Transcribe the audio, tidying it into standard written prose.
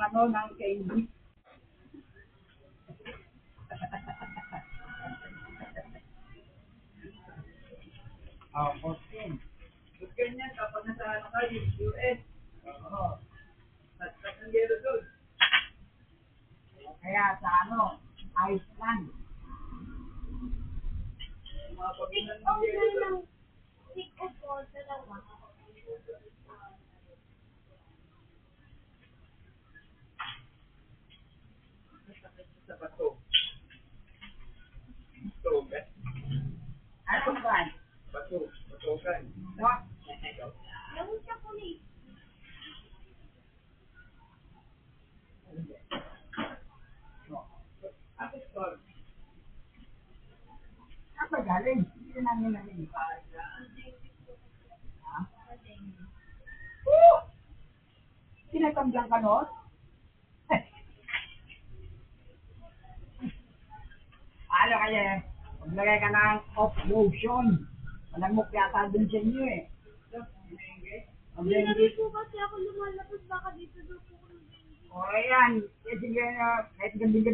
ano, ng candy. Oh, 14. Yung ganyan, kapag nasa ano ka, US. Oo. At ang yero doon. Kaya sa ano, Iceland. Mga pagkinan ng yero doon. Pick up po, dalawa. Sa bato. Batogan. Ano ba? Bato. Batogan. No? Yung chocolate. Ako store. Apa galing? Hindi namin namin. Ha? Tinatanggang ka nun? Ano kaya? Maglagay ka ng off lotion. Malamok yata dun sa inyo eh. Hindi po kasi ako lumalabas, baka dito daw po kami. O yan. Sige na. Kahit ganding